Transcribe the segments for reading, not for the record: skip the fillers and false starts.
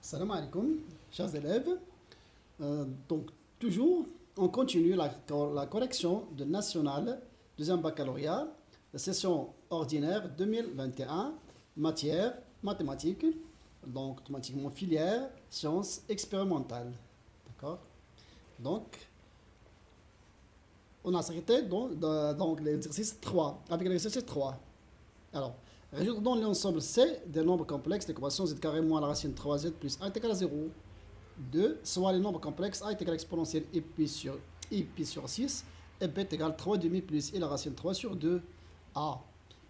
Salam alaikum, chers élèves. Donc, toujours, on continue la correction de national, deuxième baccalauréat, la session ordinaire 2021, matière mathématiques, donc automatiquement filière, sciences expérimentales. D'accord. Donc, on a s'arrêté donc l'exercice 3, avec l'exercice 3. Alors, résoudre dans l'ensemble C des nombres complexes d'équation z carré moins la racine 3z plus a est égal à 0. 2, soit les nombres complexes a est égal à exponentielle et pi sur 6 et b est égal à 3 demi plus et la racine 3 sur 2. A.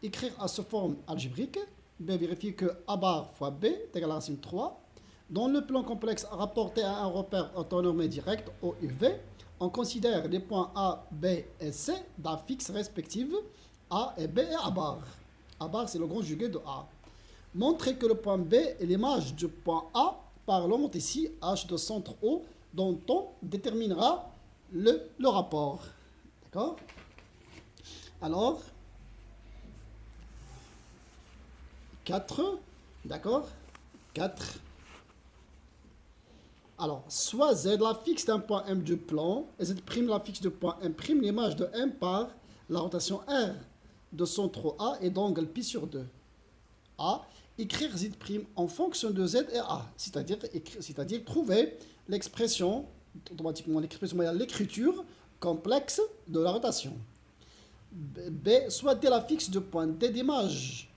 Écrire à sous forme algébrique. B. Vérifier que a bar fois b est égal à la racine 3. Dans le plan complexe rapporté à un repère orthonormé direct O et V, on considère les points A, B et C d'affixes respectives A et B et A bar. A bar, c'est le conjugué de A. Montrer que le point B est l'image du point A par l'onde ici, H de centre O, dont on déterminera le rapport. D'accord? Alors, 4, d'accord? 4. Alors, soit Z la fixe d'un point M du plan, et Z' la fixe du point M', l'image de M par la rotation R de centre A et d'angle pi sur 2. A, écrire Z' en fonction de Z et A, c'est-à-dire trouver l'expression, automatiquement l'écriture complexe de la rotation. B, soit D la fixe du point D d'image,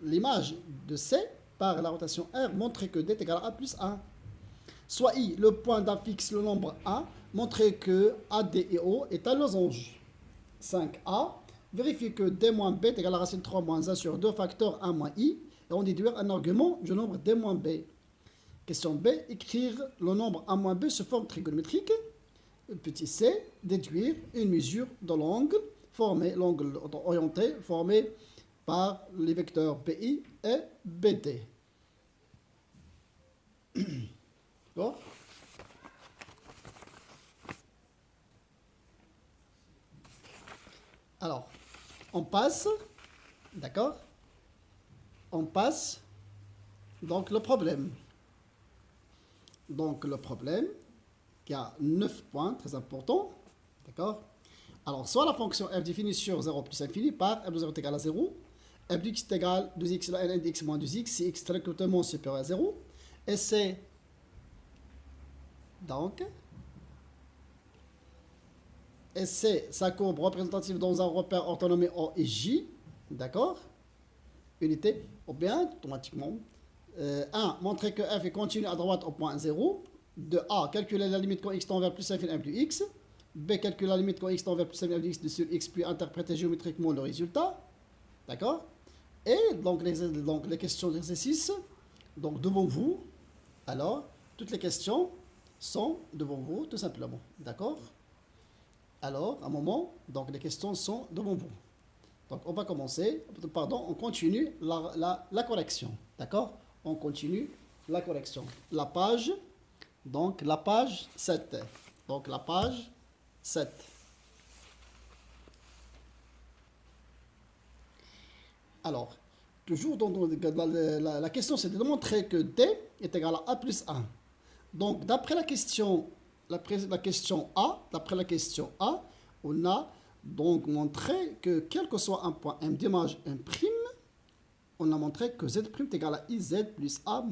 l'image de C par la rotation R, montrer que D est égal à A plus 1. Soit I, le point d'affixe le nombre A, montrer que AD et O est un losange. 5A, vérifier que D moins B est égal à la racine 3 moins 1 sur 2 facteur 1 moins I, et on déduire un argument du nombre D moins B. Question B, écrire le nombre A moins B sous forme trigonométrique. Petit c, déduire une mesure de l'angle orienté formé par les vecteurs BI et BD. Bon. Alors, on passe, d'accord? On passe, donc le problème. Donc le problème, qui a 9 points, très important, d'accord? Alors, soit la fonction f définie sur 0 plus infini par f de 0 est égal à 0, f de x est égal à 2x la n de x moins 2x, si x est strictement supérieur à 0, et c'est donc, et c'est sa courbe représentative dans un repère orthonormé O et J, d'accord? Unité, ou bien, automatiquement. 1. Montrer que f est continu à droite au point 0. 2. A. Calculer la limite quand x tend vers plus infini plus x. B. Calculer la limite quand x tend vers plus infini x sur x, puis interpréter géométriquement le résultat. D'accord? Et donc les questions d'exercice, donc devant vous. Alors, toutes les questions sont devant vous, tout simplement. D'accord? Alors, à un moment, donc les questions sont devant vous. Donc, on va commencer, pardon, on continue la correction. D'accord? On continue la correction. La page, donc la page 7. Donc, la page 7. Alors, toujours dans la question, c'est de montrer que D est égal à A plus 1. Donc, d'après la question A, on a donc montré que quel que soit un point M d'image M', on a montré que Z' est égal à IZ plus A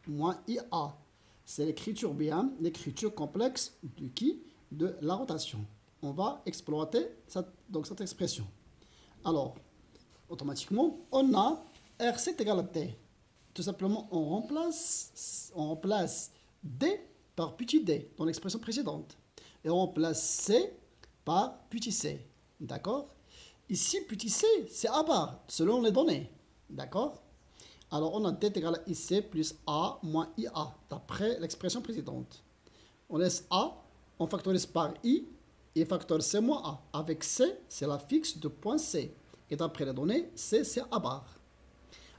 moins IA. C'est l'écriture bien, l'écriture complexe de la rotation. On va exploiter cette expression. Alors, automatiquement, on a RC est égal à T. Tout simplement, on remplace D par petit d dans l'expression précédente. Et on remplace C par petit c. D'accord? Ici, petit c, c'est A bar, selon les données. D'accord? Alors, on a D égal à IC plus A moins IA, d'après l'expression précédente. On laisse A, on factorise par I, et facteur C moins A. Avec C, c'est la fixe de point C. Et d'après les données, C, c'est A bar.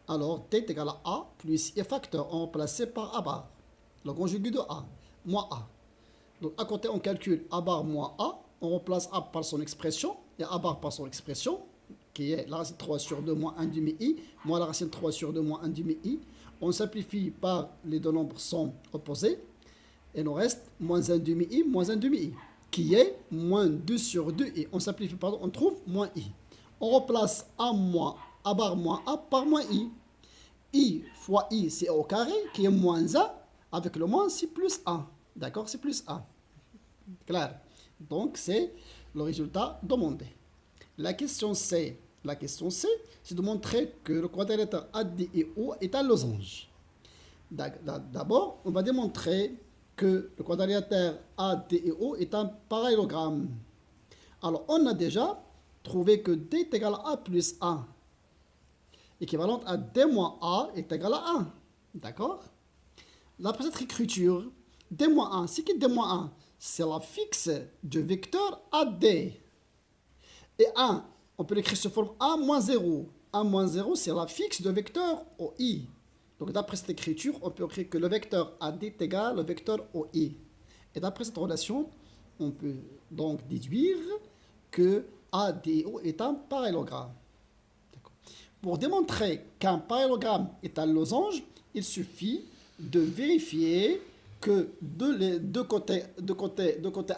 Alors, D est égal à A plus I facteur, on remplace C par A bar. Le conjugué de A, moins A. Donc, à côté, on calcule A bar moins A. On remplace A par son expression et A bar par son expression. qui est la racine 3 sur 2 moins 1 demi-i, moins la racine 3 sur 2 moins 1 demi-i. On simplifie par les deux nombres sont opposés. Et nous reste moins 1 demi-i, moins 1 demi-i, qui est moins 2 sur 2i. On simplifie, pardon, on trouve moins i. On remplace a bar moins a par moins i. I fois i, c'est au carré, qui est moins a. Avec le moins, c'est plus a. D'accord, c'est plus a. Clair. Donc, c'est le résultat demandé. La question C, c'est de montrer que le quadrilatère ADEO est un losange. D'abord, on va démontrer que le quadrilatère ADEO est un parallélogramme. Alors, on a déjà trouvé que D est égal à A plus A, équivalente à D moins A est égal à 1. D'accord? D'après cette écriture, D moins 1, c'est qui D moins 1? C'est la fixe du vecteur AD. Et 1, on peut l'écrire sous forme 1 moins 0. 1 moins 0, c'est la fixe du vecteur OI. Donc d'après cette écriture, on peut écrire que le vecteur AD est égal au vecteur OI. Et d'après cette relation, on peut donc déduire que ADO est un parallélogramme. Pour démontrer qu'un parallélogramme est un losange, il suffit de vérifier que les deux côtés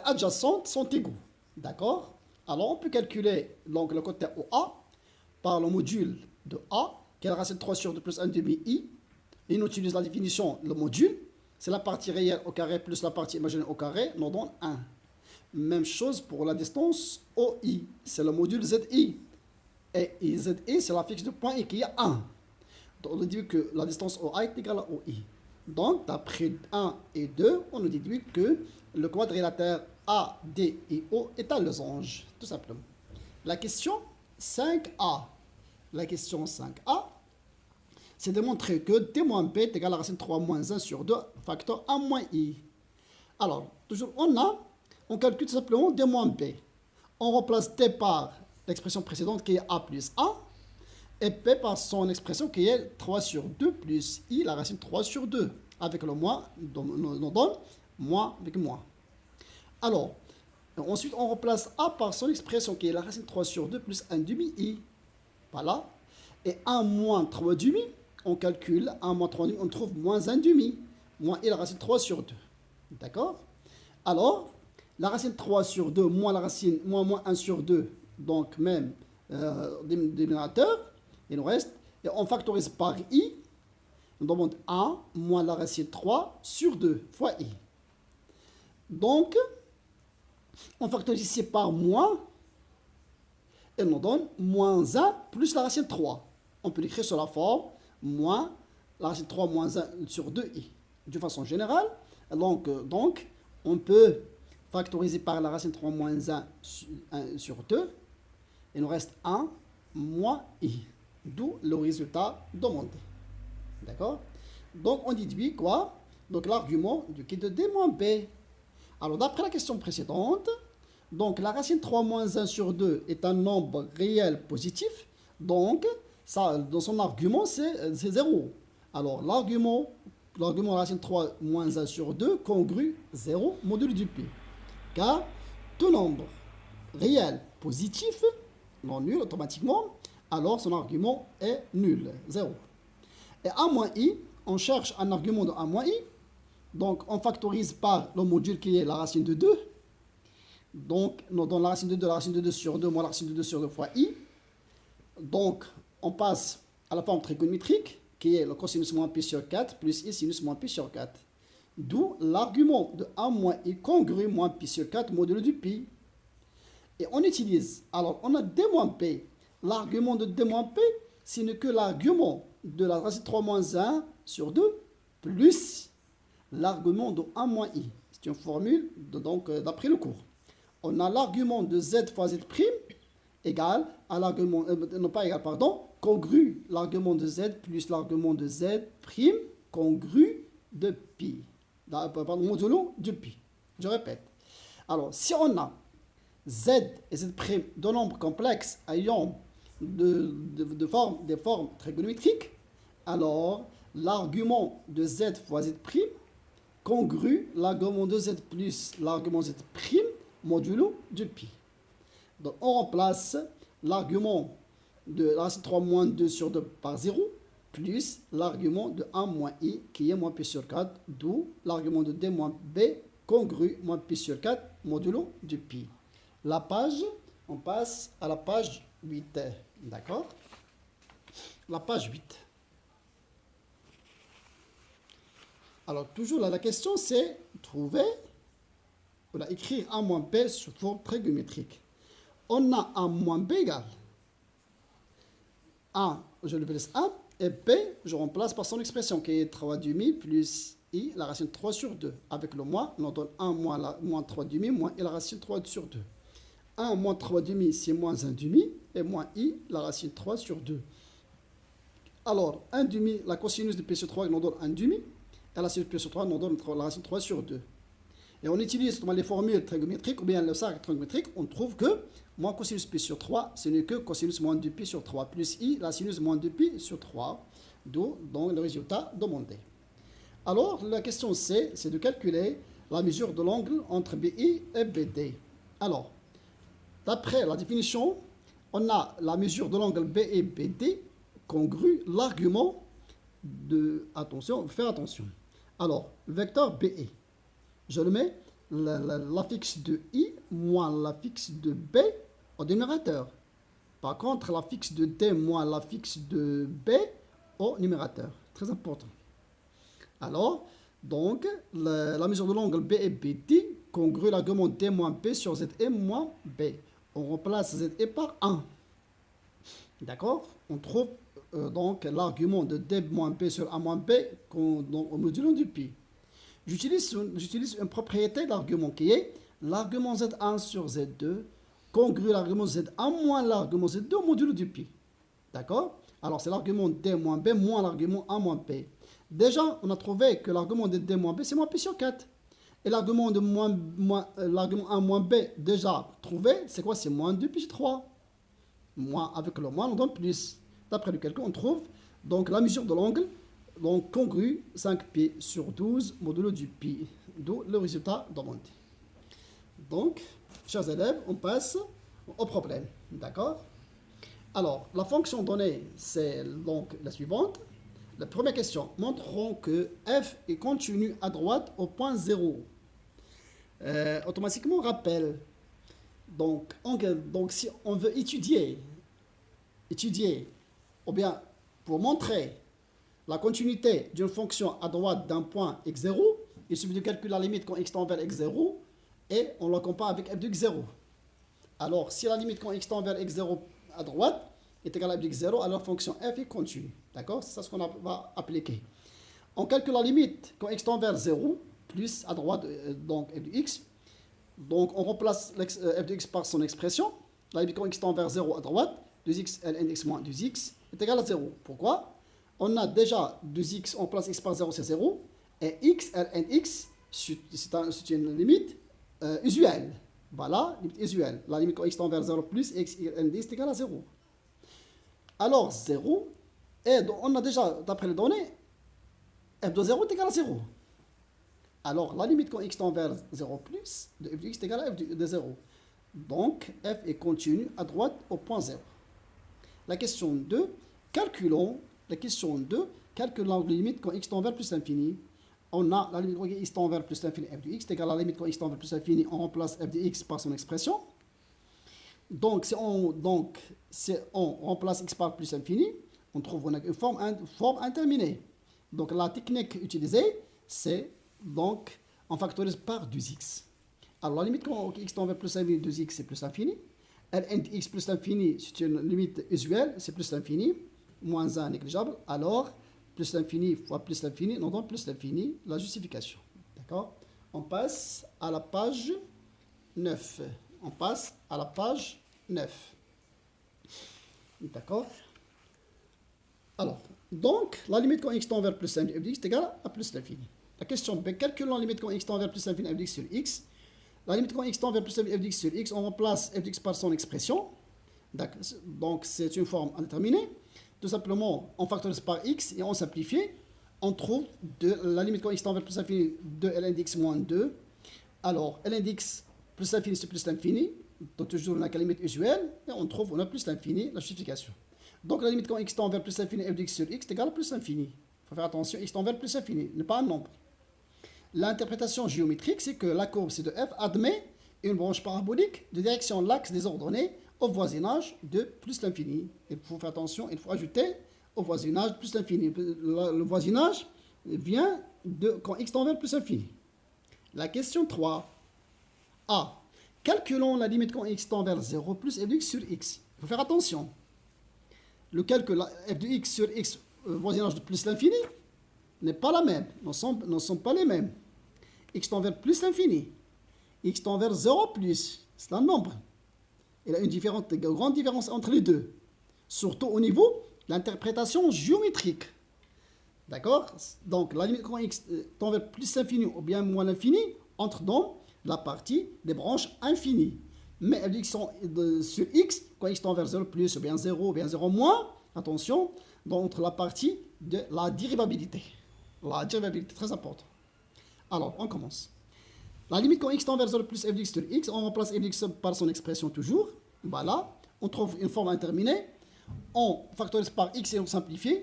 adjacents sont égaux. D'accord? Alors on peut calculer donc le côté OA par le module de A, qui est la racine 3 sur 2 plus 1 demi-i. Et on utilise la définition, le module, c'est la partie réelle au carré plus la partie imaginaire au carré, nous donne 1. Même chose pour la distance OI, c'est le module ZI. Et ZI, c'est la fixe de point I qui est 1. Donc on dit que la distance OA est égale à OI. Donc, d'après 1 et 2, on nous déduit que le quadrilatère ADEO est un losange, tout simplement. La question 5A. La question 5A, c'est de montrer que D moins B est égal à racine 3 moins 1 sur 2, facteur 1 moins I. Alors, toujours, on calcule tout simplement D moins B. On remplace D par l'expression précédente qui est A plus A, et P par son expression qui est 3 sur 2 plus I, la racine 3 sur 2. Avec le moins, nous donne moins avec moins. Alors, ensuite, on remplace A par son expression qui est la racine 3 sur 2 plus 1 demi-I. Voilà. Et 1 moins 3 demi, on calcule 1 moins 3 demi, on trouve moins 1 demi. Moins I, la racine 3 sur 2. D'accord? Alors, la racine 3 sur 2 moins la racine moins 1 sur 2, donc même dénominateur. Il nous reste, et on factorise par I, on demande 1 moins la racine 3 sur 2 fois I. Donc, on factorise ici par moins, et on nous donne moins 1 plus la racine 3. On peut l'écrire sur la forme moins la racine 3 moins 1 sur 2i. De façon générale, donc on peut factoriser par la racine 3 moins 1 sur 2, il nous reste 1 moins i. D'où le résultat demandé. D'accord? Donc, on déduit quoi? Donc, l'argument du kit de D moins B. Alors, d'après la question précédente, donc la racine 3 moins 1 sur 2 est un nombre réel positif. Donc, ça, dans son argument, c'est 0. Alors, l'argument de la racine 3 moins 1 sur 2 congrue 0 module du P. Car tout nombre réel positif, non nul automatiquement, alors son argument est nul, 0. Et a moins i, on cherche un argument de a moins i, donc on factorise par le module qui est la racine de 2. Donc, nous donnons la racine de 2, la racine de 2 sur 2 moins la racine de 2 sur 2 fois i. Donc, on passe à la forme trigonométrique, qui est le cosinus moins pi sur 4 plus i sinus moins pi sur 4. D'où l'argument de a moins i congrue moins pi sur 4 modulo du pi. Et on utilise, alors on a d moins p. L'argument de d moins p, ce n'est que l'argument de la racine 3 moins 1 sur 2 plus l'argument de 1 moins i. C'est une formule d'après le cours. On a l'argument de z fois z' égal à l'argument, non pas égal, pardon, congru l'argument de z plus l'argument de z' congru de pi. Pardon, modulo de pi. Je répète. Alors, si on a z et z' de nombres complexes ayant des formes trigonométriques, alors l'argument de z fois z' congrue l'argument de z plus l'argument z' modulo de pi. Donc on remplace l'argument de la racine 3 moins 2 sur 2 par 0, plus l'argument de 1 moins i qui est moins p sur 4, d'où l'argument de d moins b congru moins pi sur 4 modulo du pi. La page, on passe à la page 8. D'accord? La page 8. Alors, toujours là, la question c'est trouver, ou écrire 1 moins b sous forme trigonométrique. On a 1 moins b égale 1, je le laisse 1, et b, je remplace par son expression qui est 3 demi plus i, la racine 3 sur 2. Avec le moins, on donne 1 moins 3 demi, moins i, la racine 3 sur 2. 1 moins 3 demi, c'est moins 1 demi, et moins i, la racine 3 sur 2. Alors, 1 demi, la cosinus de p sur 3 nous donne 1 demi, et la sinus de p sur 3 nous donne la racine 3 sur 2. Et on utilise les formules trigonométriques, ou bien le cercle trigonométrique, on trouve que moins cosinus pi sur 3, ce n'est que cosinus moins 2pi sur 3, plus i, la sinus moins 2pi sur 3, d'où donc le résultat demandé. Alors, la question C, c'est de calculer la mesure de l'angle entre BI et BD. Alors, d'après la définition, on a la mesure de l'angle BI-BD congrue l'argument de... Attention, faire attention. Alors, le vecteur BI, je le mets l'affixe de I moins l'affixe de B au numérateur. Par contre, l'affixe de D moins l'affixe de B au numérateur. Très important. Alors, donc, la mesure de l'angle B et BD congrue l'argument D moins B sur ZE moins B. On remplace ZE par 1. D'accord? On trouve donc l'argument de D moins B sur A moins B au modulo du pi. J'utilise une propriété d'argument qui est l'argument Z1 sur Z2 congrue l'argument Z1 moins l'argument Z2 au modulo du pi. D'accord? Alors, c'est l'argument D moins B moins l'argument A moins B. Déjà, on a trouvé que l'argument de D moins B, c'est moins P sur 4. Et l'argument de l'argument 1 moins B, déjà trouvé, c'est quoi? C'est moins 2 pi sur 3. Moins, avec le moins, on donne plus. D'après le calcul, on trouve donc la mesure de l'angle, donc congrue 5pi sur 12 modulo du pi. D'où le résultat demandé. Donc, chers élèves, on passe au problème. D'accord? Alors, la fonction donnée, c'est donc la suivante. La première question, montrons que f est continu à droite au point 0. Automatiquement, on rappelle. Donc, si on veut étudier, ou bien pour montrer la continuité d'une fonction à droite d'un point x0, il suffit de calculer la limite quand x tend vers x0 et on la compare avec f de x0. Alors, si la limite quand x tend vers x0 à droite est égale à f de x0, alors la fonction f est continue. D'accord? C'est ça ce qu'on va appliquer. On calcule la limite quand x tend vers 0, plus à droite, donc f de x. Donc, on remplace f de x par son expression. La limite quand x tend vers 0 à droite, 2x ln x moins 2x est égal à 0. Pourquoi? On a déjà 2x, on place x par 0, c'est 0. Et x ln x, c'est une limite usuelle. Voilà, limite usuelle. La limite quand x tend vers 0 plus x ln x est égal à 0. Alors, 0, et donc, on a déjà, d'après les données, f de 0 est égal à 0. Alors, la limite quand x tend vers 0 plus, de f de x est égal à f de 0. Donc, f est continu à droite au point 0. La question 2, calculons la limite quand x tend vers plus l'infini. On a la limite quand x tend vers plus l'infini, f de x est égal à la limite quand x tend vers plus l'infini, on remplace f de x par son expression. Donc, si on remplace x par plus infini, on trouve une forme interminée. Donc, la technique utilisée, c'est donc, on factorise par 2x. Alors, la limite quand x tend vers plus l'infini, 2x, c'est plus l'infini. Ln de x plus l'infini, c'est une limite usuelle, c'est plus l'infini. Moins 1 négligeable. Alors, plus l'infini fois plus l'infini, on donne plus l'infini, la justification. D'accord? On passe à la page 9. On passe à la page 9. D'accord? Alors, donc, la limite quand x tend vers plus l'infini, f de x est égal à plus l'infini. La question B, calculons la limite quand x tend vers plus l'infini, f de x sur x. La limite quand x tend vers plus l'infini, f de x sur x, on remplace f de x par son expression. Donc, c'est une forme indéterminée. Tout simplement, on factorise par x et on simplifie. On trouve la limite quand x tend vers plus l'infini, 2 ln de x moins 2. Alors, ln de x plus l'infini, c'est plus l'infini. Donc, toujours, on n'a qu'à limite usuelle. Et on trouve, on a plus l'infini, la justification. Donc la limite quand x tend vers plus l'infini, f de x sur x est égale à plus l'infini. Il faut faire attention, x tend vers plus l'infini, n'est pas un nombre. L'interprétation géométrique, c'est que la courbe C de f admet une branche parabolique de direction l'axe des ordonnées au voisinage de plus l'infini. Il faut faire attention, il faut ajouter au voisinage de plus l'infini. Le voisinage vient de quand x tend vers plus l'infini. La question 3. A. Calculons la limite quand x tend vers 0 plus f de x sur x. Il faut faire attention. Le calcul f de x sur x, voisinage de plus l'infini, n'est pas la même. Ne sont pas les mêmes. X tend vers plus l'infini. X tend vers 0 plus. C'est un nombre. Il y a une grande différence entre les deux. Surtout au niveau de l'interprétation géométrique. D'accord? Donc, la limite quand x tend vers plus l'infini ou bien moins l'infini entre dans la partie des branches infinies. Mais f de x sur x, quand x tend vers 0 plus ou bien 0 ou bien 0 moins, attention, entre la partie de la dérivabilité. La dérivabilité, très importante. Alors, on commence. La limite quand x tend vers 0 plus f de x sur x, on remplace f de x par son expression toujours. Voilà, on trouve une forme indéterminée. On factorise par x et on simplifie.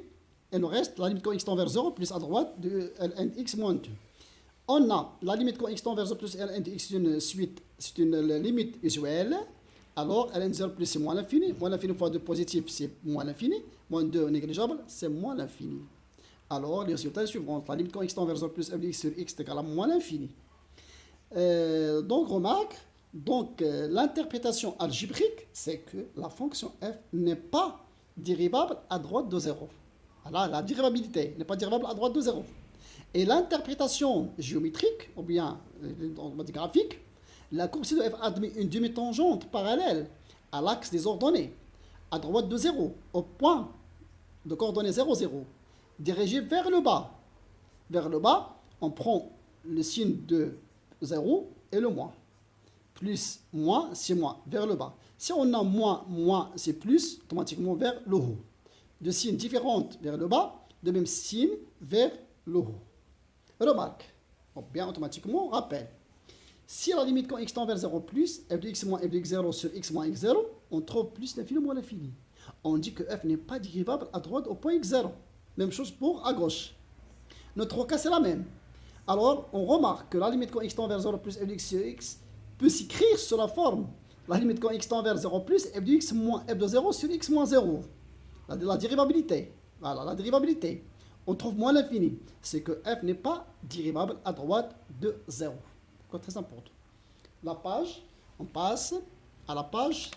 Et nous reste la limite quand x tend vers 0 plus à droite de ln de x moins 2. On a la limite quand x tend vers 0 plus ln de x, c'est une suite, c'est une limite usuelle. Alors, ln de 0 plus c'est moins l'infini. Moins l'infini fois 2 positif, c'est moins l'infini. Moins 2 négligeable, c'est moins l'infini. Alors, les résultats suivants. La limite quand x tend vers 0 plus f de x sur x est égal à moins l'infini. Donc, remarque, l'interprétation algébrique, c'est que la fonction f n'est pas dérivable à droite de 0. Voilà, la dérivabilité n'est pas dérivable à droite de 0. Et l'interprétation géométrique, ou bien graphique, la courbe C de f admet une demi-tangente parallèle à l'axe des ordonnées, à droite de 0, au point de coordonnées 0, 0, dirigée vers le bas. Vers le bas, on prend le signe de 0 et le moins. Plus, moins, c'est moins, vers le bas. Si on a moins, moins, c'est plus, automatiquement vers le haut. De signes différents vers le bas, de même signe vers le haut. Remarque, bien automatiquement, rappel. Si la limite quand x tend vers 0 plus, f de x moins f de x0 sur x moins x0, on trouve plus l'infini moins l'infini. On dit que f n'est pas dérivable à droite au point x0. Même chose pour à gauche. Notre cas, c'est la même. Alors, on remarque que la limite quand x tend vers 0 plus f de x sur x peut s'écrire sous la forme. La limite quand x tend vers 0 plus f de x moins f de 0 sur x moins 0. La dérivabilité. Voilà, la dérivabilité. On trouve moins l'infini. C'est que f n'est pas dérivable à droite de 0. C'est très important. La page, on passe à la page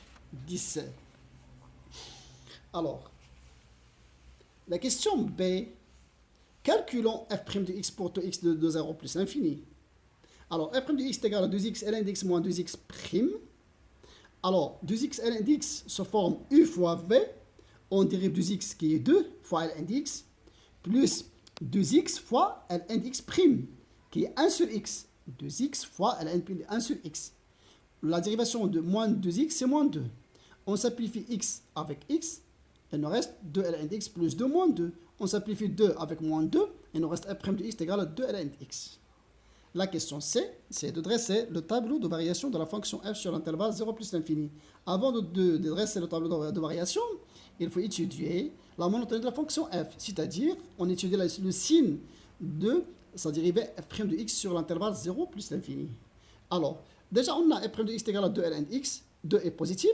17. Alors, la question B. Calculons f' de x pour tout x de 0 plus l'infini. Alors, f' de x est égal à 2x ln de x moins 2x'. Alors, 2x ln de x se forme u fois v. On dérive 2x qui est 2 fois ln de x plus 2x fois ln de x' qui est 1 sur x. 2x fois ln de 1 sur x. La dérivation de moins 2x, c'est moins 2. On simplifie x avec x. Il nous reste 2 ln de x plus 2 moins 2. On simplifie 2 avec moins 2. Il nous reste f' de x égale à 2 ln de x. La question C, c'est de dresser le tableau de variation de la fonction f sur l'intervalle 0 plus l'infini. Avant de dresser le tableau de variation, il faut étudier la monotonie de la fonction f, c'est-à-dire on étudie le signe de sa dérivée f' de x sur l'intervalle 0 plus l'infini. Alors, déjà on a f' de x égale à 2 ln de x, 2 est positif,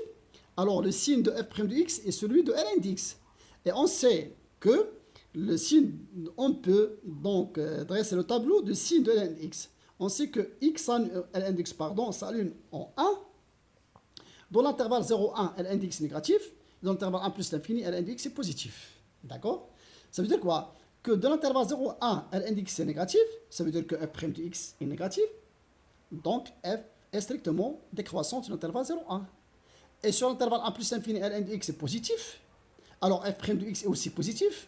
alors le signe de f' de x est celui de ln de x. Et on sait que le signe, on peut donc dresser le tableau de signe de ln de x. On sait que ln de x s'annule en 1. Dans l'intervalle 0,1, ln de x est négatif. Dans l'intervalle 1 plus l'infini, ln de x est positif. D'accord? Ça veut dire quoi? Que dans l'intervalle 0,1, ln de x est négatif. Ça veut dire que f' de x est négatif. Donc, f est strictement décroissant sur l'intervalle 0,1. Et sur l'intervalle 1 plus l'infini, ln de x est positif. Alors, f' de x est aussi positif.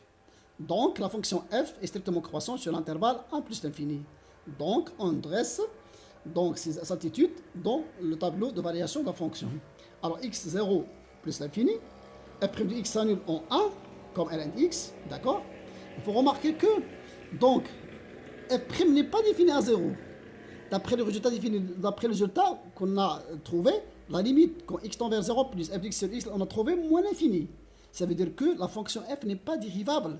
Donc, la fonction f est strictement croissante sur l'intervalle 1 plus l'infini. Donc, on dresse cette étude dans le tableau de variation de la fonction. Alors, x0 plus l'infini, f' de x s'annule en 1, comme ln de x, d'accord? Il faut remarquer que, donc, f' n'est pas défini à 0. D'après le résultat qu'on a trouvé, la limite quand x tend vers 0 plus f de x sur x, on a trouvé moins l'infini. Ça veut dire que la fonction f n'est pas dérivable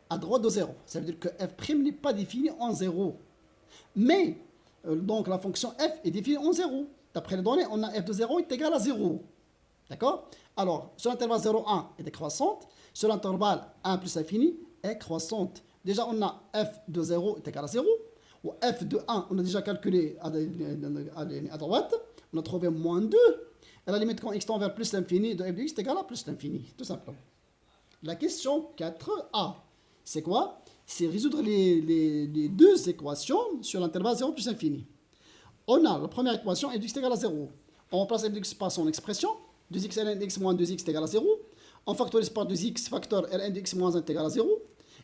à droite de 0. Ça veut dire que f' n'est pas définie en 0. Mais, donc la fonction f est définie en 0. D'après les données, on a f de 0 est égal à 0. D'accord? Alors, sur l'intervalle 0,1 est décroissante. Sur l'intervalle 1 plus infini est croissante. Déjà, on a f de 0 est égal à 0. Ou f de 1, on a déjà calculé à droite. On a trouvé moins 2. Et la limite quand x tend vers plus l'infini de f de x est égal à plus l'infini. Tout simplement. La question 4a, c'est quoi? C'est résoudre les deux équations sur l'intervalle 0 plus infini. On a la première équation, f de x est égal à 0. On remplace f de x par son expression. 2x ln de x moins 2x est égal à 0. On factorise par 2x facteur ln de x moins 1 est égal à 0.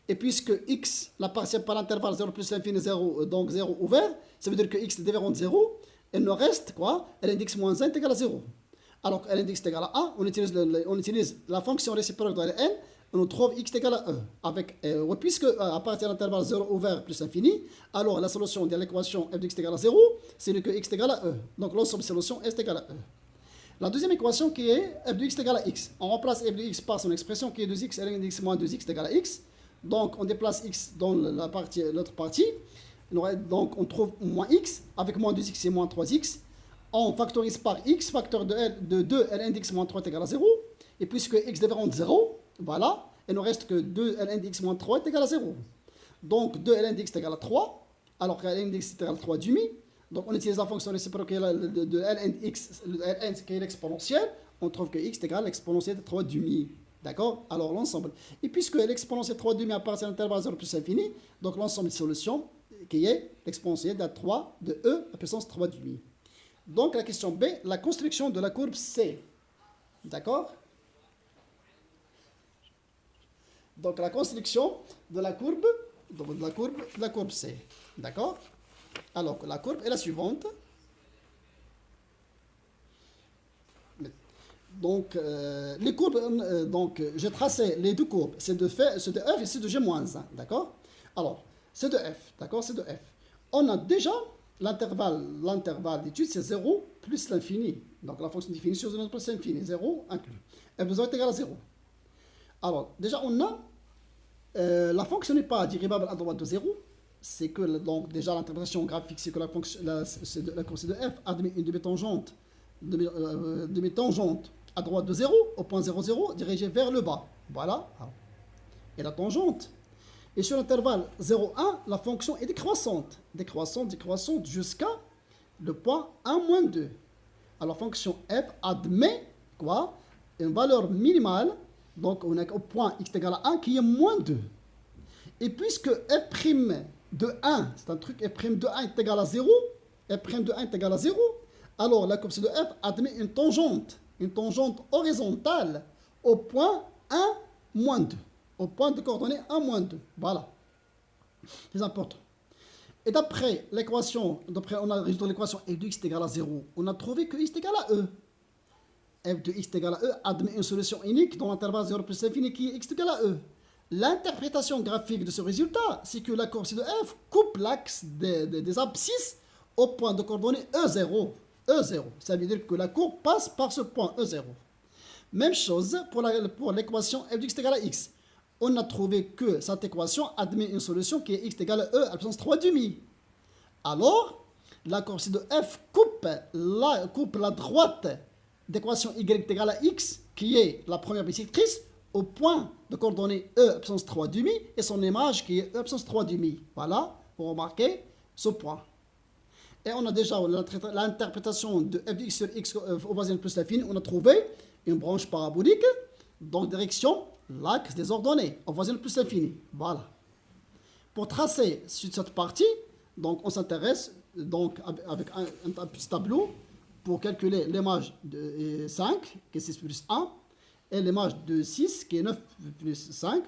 Et puisque x, la partielle par l'intervalle 0 plus l'infini 0, donc 0 ouvert, ça veut dire que x est différent de 0. Il nous reste quoi? Ln de x moins 1 est égal à 0. Alors que ln de x est égal à 1, on utilise la fonction réciproque de ln, on trouve x est égal à 1. Avec, puisque à partir de l'intervalle 0 ouvert plus infini, alors la solution de l'équation f de x est égal à 0, c'est que x est égal à 1. Donc l'ensemble de solution est égal à 1. La deuxième équation qui est f de x est égal à x. On remplace f de x par son expression qui est 2x ln de x moins 2x est égal à x. Donc on déplace x dans l'autre partie. Donc on trouve moins x. Avec moins 2x c'est moins 3x. On factorise par x, facteur de 2 ln de x moins 3 est égal à 0. Et puisque x est différent de 0, voilà, il ne reste que 2 ln de x moins 3 est égal à 0. Donc 2 ln de x est égal à 3, alors que ln de x est égal à 3 demi. Donc on utilise la fonction réciproque de ln de x, ln qui est l'exponentielle, on trouve que x est égal à l'exponentielle de 3 demi. D'accord? Alors l'ensemble. Et puisque l'exponentielle de 3 demi appartient à l'intervalle 0 plus infini, donc l'ensemble de solutions qui est l'exponentielle de 3 de e à puissance 3 demi. Donc la question B, la construction de la courbe C. D'accord? Donc la construction de la courbe C. D'accord? Alors la courbe est la suivante. Donc les courbes, donc j'ai tracé les deux courbes, c'est de f et c'est de g-1. D'accord? Alors c'est de f. D'accord? C'est de f. On a déjà l'intervalle d'étude, c'est 0 plus l'infini. Donc la fonction de définition de notre plus l'infini, 0 inclus. f de 0 est égal à 0. Alors, déjà, on a la fonction n'est pas dérivable à droite de 0. C'est que, donc, déjà, l'interprétation graphique, c'est que la fonction de f admet une demi-tangente à droite de 0, au point 0, 0, dirigée vers le bas. Voilà. Et la tangente. Et sur l'intervalle 0, 1, la fonction est décroissante. Décroissante jusqu'à le point 1, moins 2. Alors, la fonction f admet quoi? Une valeur minimale. Donc, on est au point x est égal à 1 qui est moins 2. Et puisque f' de 1, c'est un truc, f' de 1 est égal à 0, f' de 1 est égal à 0, alors la courbe de f admet une tangente horizontale au point 1, moins 2. Au point de coordonnées 1, moins 2. Voilà. C'est important. Et d'après l'équation, on a résolu l'équation f de x est égal à 0, on a trouvé que x est égal à e. f de x est égal à e admet une solution unique dans l'intervalle 0 plus infini qui est x est égal à e. L'interprétation graphique de ce résultat, c'est que la courbe de f coupe l'axe des abscisses au point de coordonnées E0. E0. Ça veut dire que la courbe passe par ce point E0. Même chose pour l'équation f de x est égal à x. On a trouvé que cette équation admet une solution qui est x est égal à e à la puissance 3 demi. Alors, la courbe de f coupe la droite d'équation y est égale à x, qui est la première bisectrice, au point de coordonnées e à puissance 3 demi, et son image qui est e à puissance 3 demi. Voilà, vous remarquez ce point. Et on a déjà l'interprétation de f de x sur x au voisin plus l'infini, on a trouvé une branche parabolique dans direction l'axe des ordonnées au voisin plus l'infini. Voilà. Pour tracer sur cette partie, donc on s'intéresse donc avec un petit tableau pour calculer l'image de 5, qui est 6 plus 1, et l'image de 6, qui est 9 plus 5,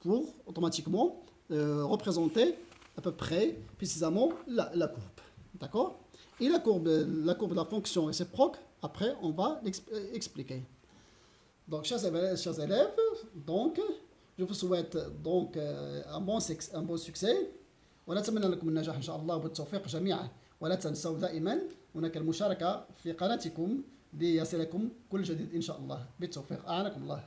pour automatiquement représenter à peu près précisément la courbe. D'accord? Et la courbe de la fonction réciproque, après, on va l'expliquer. Donc, chers élèves, donc, je vous souhaite donc un bon succès. ونتمنى لكم النجاح إن شاء الله والتوفيق جميعا. ولا تنسوا دائما هناك المشاركة في قناتكم ليصلكم كل جديد إن شاء الله. بالتوفيق. أعانكم الله.